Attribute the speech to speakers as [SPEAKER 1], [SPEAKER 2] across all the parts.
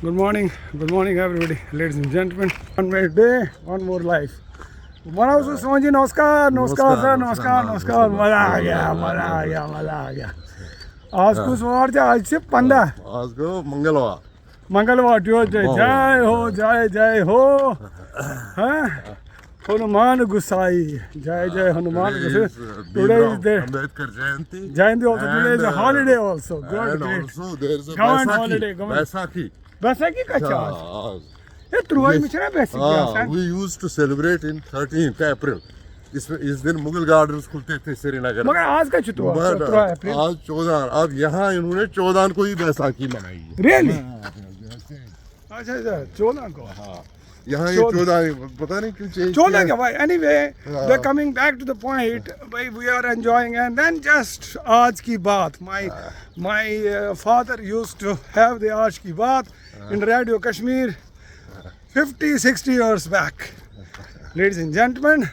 [SPEAKER 1] Good morning everybody, ladies and gentlemen. One more day, one more life. मनाओ सुमन जी, नमस्कार नमस्कार sir, नमस्कार नमस्कार। मजा आ गया। आज को सोमवार था, आज से 15
[SPEAKER 2] आज को
[SPEAKER 1] मंगलवार ट्यूसडे। जय हो हाँ हनुमान गुसाई, जय Hanuman Gusai. Today is the
[SPEAKER 2] Ambedkar Jayanti
[SPEAKER 1] also. Today is a holiday also.
[SPEAKER 2] and
[SPEAKER 1] Great.
[SPEAKER 2] also there is a
[SPEAKER 1] Government holiday, government. Baisakhi का चार्ज ये त्रुवाई में चला Baisakhi.
[SPEAKER 2] we used to celebrate in 13th April. इस दिन मुगल गार्डन्स खुलते थे श्रीनगर में।
[SPEAKER 1] मगर आज का चुतवा अप्रैल,
[SPEAKER 2] आज 14। अब यहाँ इन्होंने 14 को ही बैसाखी मनाई है।
[SPEAKER 1] रियली? अच्छा 14 को।
[SPEAKER 2] हाँ, यहाँ ये 14 पता नहीं क्यों चेंज
[SPEAKER 1] 14 क्या भाई। Anyway we are coming back to the point भाई, we are enjoying and then just Aaj Ki Baat. My father used to have the Aaj Ki Baat in radio Kashmir 50-60 years back. Ladies and gentleman,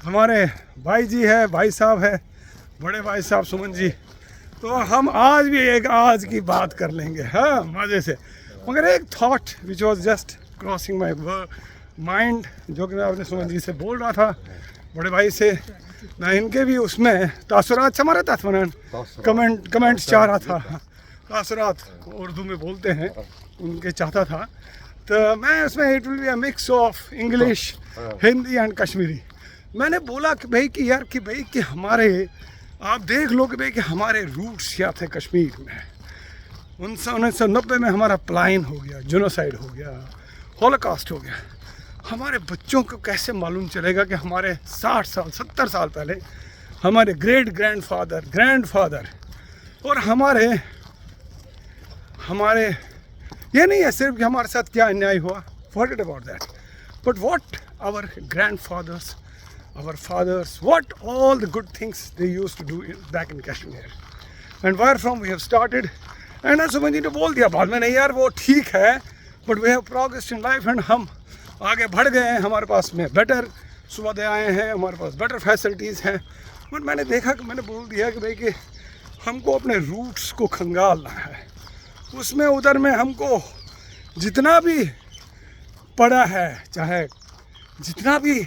[SPEAKER 1] हमारे भाई जी है, भाई साहब है, बड़े भाई साहब सुमन जी। तो हम आज भी एक आज की बात कर लेंगे, हाँ मज़े से। मगर एक thought which was just crossing my mind, जो कि मैं अपने सुमन जी से बोल रहा था, बड़े भाई से। मैं इनके भी उसमें तासुरात से हमारा तासमन कमेंट्स चाह रहा था। तासुरात उर्दू में बोलते हैं, उनके चाहता था। तो मैं उसमें it will be a mix of English, Hindi and Kashmiri. मैंने बोला कि भाई कि यार कि भाई कि हमारे आप देख लो कि भाई कि हमारे रूट्स क्या थे कश्मीर में। 1990 में हमारा प्लाइन हो गया, जेनोसाइड हो गया, हॉलोकॉस्ट हो गया। हमारे बच्चों को कैसे मालूम चलेगा कि हमारे 60 साल 70 साल पहले हमारे ग्रेट ग्रैंडफादर और हमारे ये नहीं है सिर्फ कि हमारे साथ क्या अन्याय हुआ, forget about that, but what our grandfathers, our fathers, what all the good things they used to do back in Kashmir and where from we have started. And Suman ji ने बोल दिया बाद में, नहीं यार वो ठीक है, but we have progressed in life and हम आगे बढ़ गए हैं। हमारे पास में बेटर सुविधाएँ हैं, हमारे पास बेटर फैसिलिटीज़ हैं। बट मैंने देखा कि मैंने बोल दिया कि भाई कि हमको अपने रूट्स को खंगालना है। उसमें उधर में हमको जितना भी पड़ा है, चाहे जितना भी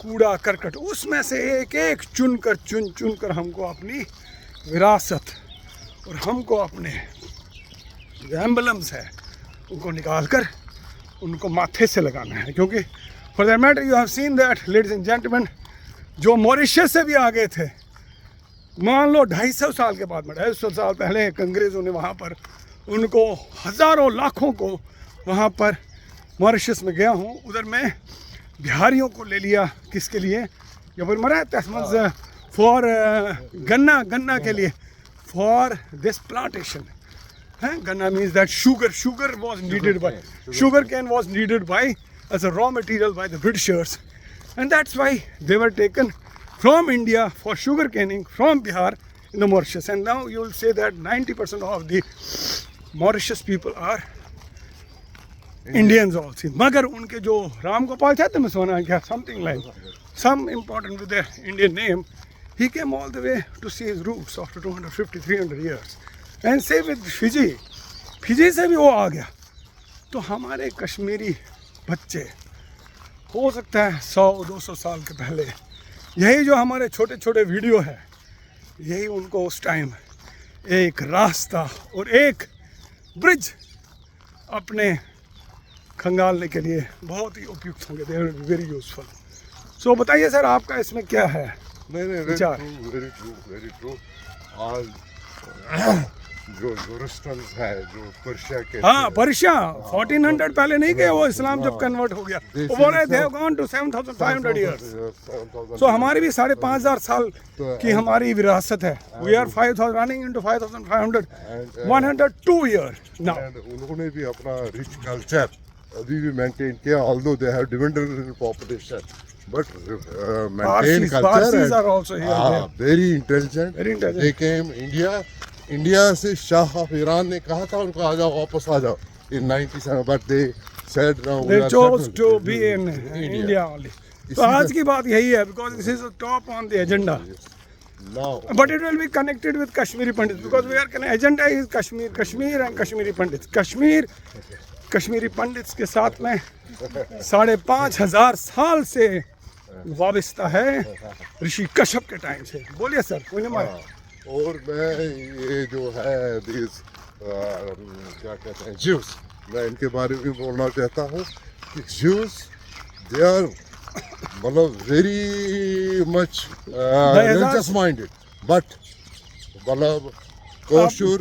[SPEAKER 1] कूड़ा करकट, उसमें से एक एक चुन कर हमको अपनी विरासत और हमको अपने जो एम्बलम्स है उनको निकाल कर उनको माथे से लगाना है। क्योंकि for that matter you have seen that ladies and gentleman, जो मॉरिशस से भी आगे थे, मान लो 250 साल के बाद में, 250 साल पहले अंग्रेज़ों ने वहाँ पर उनको हज़ारों लाखों को वहाँ पर मॉरिशस में गया हूँ, उधर मैं बिहारियों को ले लिया। किसके लिए? या फिर मरा तस्मज फॉर गन्ना के लिए, फॉर दिस प्लांटेशन है। गन्ना means that sugar was needed by, sugar cane was needed by as a raw material by the britishers, and that's why they were taken from India for sugar caning from Bihar in the Mauritius. And now you will say that 90% of the Mauritius people are Indians also. Magar unke jo Ram Gopal Chaitra mein sona kya, something like some important with the Indian name, he came all the way to see his roots after 250-300 years. And same with Fiji से भी वो आ गया। तो हमारे कश्मीरी बच्चे हो सकता है 100-200 साल के पहले यही जो हमारे छोटे छोटे वीडियो है, यही उनको उस टाइम एक रास्ता और एक ब्रिज अपने खंगालने के लिए बहुत ही उपयुक्त होंगे। They will be very useful. So बताइए सर, आपका इसमें क्या है विचार?
[SPEAKER 2] Very true. आज जो जोरिस्टन्स है, जो पर्शिया के,
[SPEAKER 1] हाँ पर्शिया 1400 पहले नहीं गए, वो इस्लाम जब कन्वर्ट हो गया वो बोल रहे थे गॉन टू 7500 इयर्स। सो हमारी भी 5500 साल की हमारी विरासत है। We are 5000 running into 5500 102 years now.
[SPEAKER 2] उन्होंने भी अपना रिच कल्चर अभी भी मेंटेन किया, although they have dividend in population, but maintain culture
[SPEAKER 1] are also here,
[SPEAKER 2] very intelligent. They came India से शाह ऑफ ईरान ने कहा था उनको आ जाओ, वापस आ जाओ in 97, but they said no,
[SPEAKER 1] they chose to be in India only. तो आज की बात यही है, because this is the top on the agenda.
[SPEAKER 2] No.
[SPEAKER 1] But it will be connected with Kashmiri Pandits because we are agenda is Kashmir and Kashmiri Pandits. Kashmiri Pandits के साथ में 5,500 साल से वाबस्ता है ऋषि कश्यप के टाइम से. बोलिए सर.
[SPEAKER 2] और मैं ये जो है क्या कहते हैं ज्यूस, मैं इनके बारे में बोलना चाहता हूँ कि ज्यूस दे आर मतलब very much religious minded, but मतलब कोशुर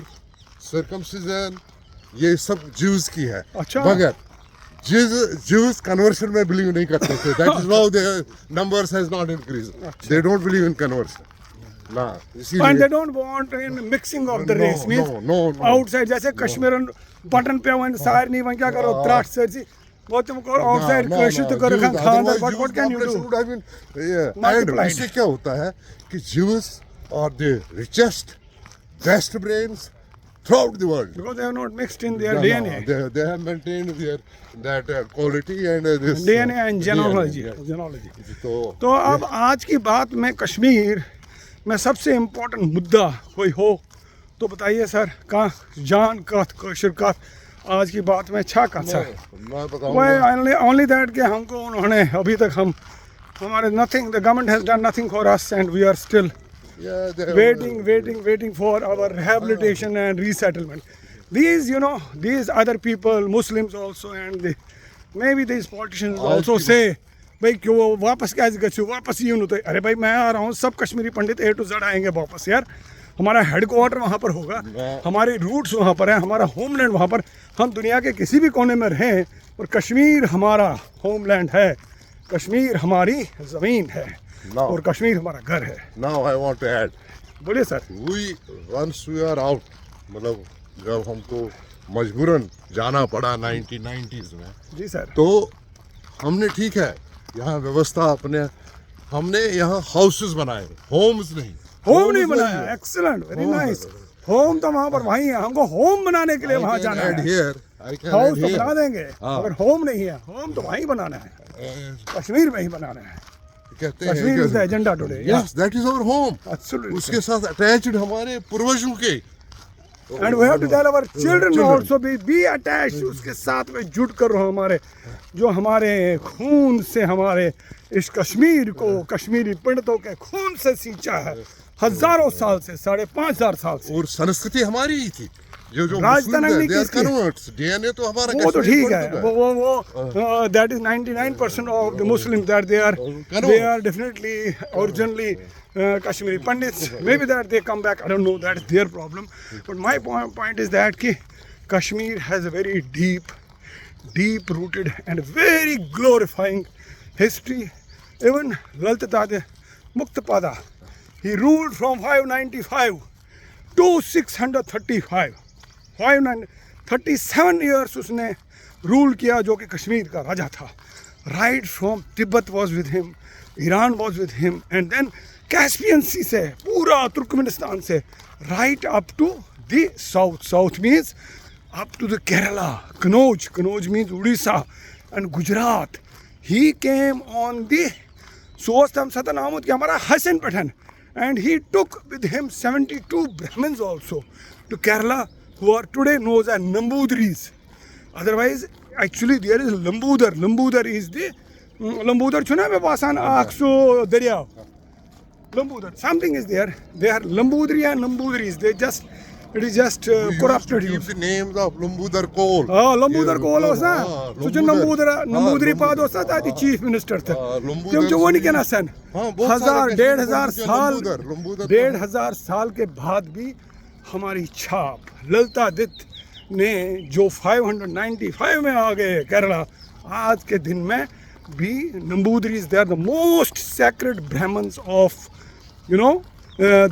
[SPEAKER 2] सर्कमसिजन ये सब ज्यूस की है.
[SPEAKER 1] अच्छा.
[SPEAKER 2] मगर ज्यूस कन्वर्शन में बिलीव नहीं करते थे. That is wow their numbers has not increased. They don't believe in conversion.
[SPEAKER 1] And they don't want in mixing of the race. Means outside जैसे कश्मीरन बटन पे वन सार नहीं वन क्या करो त्राट सर्जी वो तुमको आउटसाइड कृषि तो करो खानदार. But what can you do?
[SPEAKER 2] इससे क्या होता है कि Jews are the richest, best brains throughout the world.
[SPEAKER 1] Because they have not mixed in their DNA.
[SPEAKER 2] They have maintained their that quality and this
[SPEAKER 1] DNA and genealogy. तो अब आज की बात में कश्मीर में सबसे इम्पोर्टेंट मुद्दा कोई हो तो बताइए सर. का जान कथ कशर कथ आज की बात में छा कथ है.
[SPEAKER 2] मैं बताऊंगा
[SPEAKER 1] ओनली दैट कि हमको उन्होंने अभी तक हमारे nothing the government has done nothing for us and we are still waiting for our rehabilitation and resettlement. These other people, Muslims also, and maybe these politicians also say भाई क्यों वापस कैसे गए वापस ही तो. अरे भाई मैं आ रहा हूँ, सब कश्मीरी पंडित A to Z आएंगे वापस यार. हमारा हेडक्वार्टर वहाँ पर होगा, हमारे रूट्स वहाँ पर है, हमारा होमलैंड वहाँ पर. हम दुनिया के किसी भी कोने में रहें और कश्मीर हमारा होमलैंड है, कश्मीर हमारी ज़मीन है और कश्मीर हमारा घर है.
[SPEAKER 2] Now I want to add.
[SPEAKER 1] बोलिए sir.
[SPEAKER 2] Once we are out, मतलब जब हमको मजबूरन जाना पड़ा 1990s में.
[SPEAKER 1] जी सर.
[SPEAKER 2] तो हमने ठीक है यहाँ व्यवस्था हमने यहाँ हाउसेस बनाए, होम्स नहीं.
[SPEAKER 1] होम नहीं बनाया. Excellent, very nice. होम तो वहाँ पर वहीं है, हमको होम बनाने के लिए वहाँ जाना है. हाउस तो बना देंगे अगर होम नहीं है. होम तो वहीं बनाना है, कश्मीर में ही बनाना है. Kashmir is the agenda today.
[SPEAKER 2] Yes, that is our home.
[SPEAKER 1] Absolutely.
[SPEAKER 2] उसके साथ अटैच्ड हमारे पूर्वजों के.
[SPEAKER 1] And we have to tell our children also be attached. उसके साथ में जुड़ कर रहो हमारे जो हमारे खून से हमारे इस कश्मीर को कश्मीरी पंडितों के खून से सींचा है हजारों साल से, 5,500 साल से.
[SPEAKER 2] और संस्कृति हमारी ही थी. जो
[SPEAKER 1] राजधानी
[SPEAKER 2] डीएनए तो हमारा
[SPEAKER 1] वो तो ठीक है. वो that is 99% of the Muslim that they are definitely originally Kashmiri Pandits. Maybe that they come back, I don't know, that's their problem. But my point is that Kashmir has a very deep rooted and very glorifying history. Even Lalta Muktapada, he ruled from 595 to 635. 37 years उसने rule किया जो कि कश्मीर का राजा था. Right from Tibet was with him, Iran was with him, and then Caspian sea से पूरा Turkmenistan से right up to the south means up to the Kerala. Kannauj means Orissa and Gujarat. He came on the सोच हम सतन आमद कि हमारा हसन पठन and he took with him 72 Brahmins also to Kerala who are today knows as Namboodiris. Otherwise actually there is लंबूदर is the लंबूदर छुना में पासान आखसो दरिया. Lambudar, something is there. They are Lambudri and Nambudaris. It is just corrupted.
[SPEAKER 2] We used to keep the names of Lambudar Kohl.
[SPEAKER 1] Lambudar Kohl was na. So जो Nambudri पाद होता था the chief minister था. क्यों जो वो नहीं कहना सन. 1,500 साल के बाद भी हमारी छाप ललितादित्य ने जो 595 में आ गए केरला, आज के दिन में भी Nambudiris, they are the most sacred Brahmins of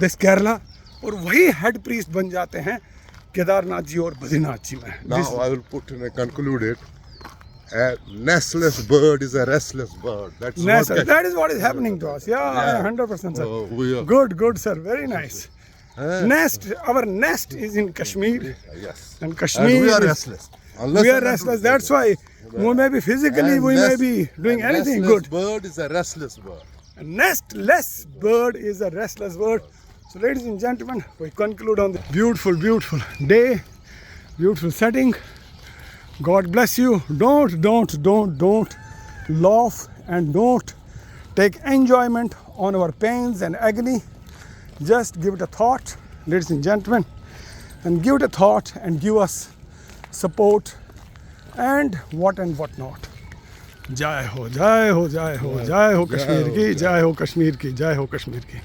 [SPEAKER 1] this Kerala. और वही हेड प्रीस्ट बन जाते हैं केदारनाथ जी और बद्रीनाथ जी में.
[SPEAKER 2] Now I will put in a conclude it. A nestless bird is a restless bird. That
[SPEAKER 1] is what is happening to us. Yeah. 100% sir. Good sir. Very nice. Our nest is in Kashmir.
[SPEAKER 2] Yes.
[SPEAKER 1] And Kashmir.
[SPEAKER 2] And we are restless.
[SPEAKER 1] We are restless. That's why we may be physically, we may be doing anything good.
[SPEAKER 2] Bird is a restless bird.
[SPEAKER 1] A nestless bird is a restless bird. So, ladies and gentlemen, we conclude on the beautiful, beautiful day, beautiful setting. God bless you. Don't laugh and don't take enjoyment on our pains and agony. Just give it a thought, ladies and gentlemen, and give it a thought and give us support and what not. जय हो जय हो जय हो जय हो कश्मीर की जय हो कश्मीर की जय हो कश्मीर की.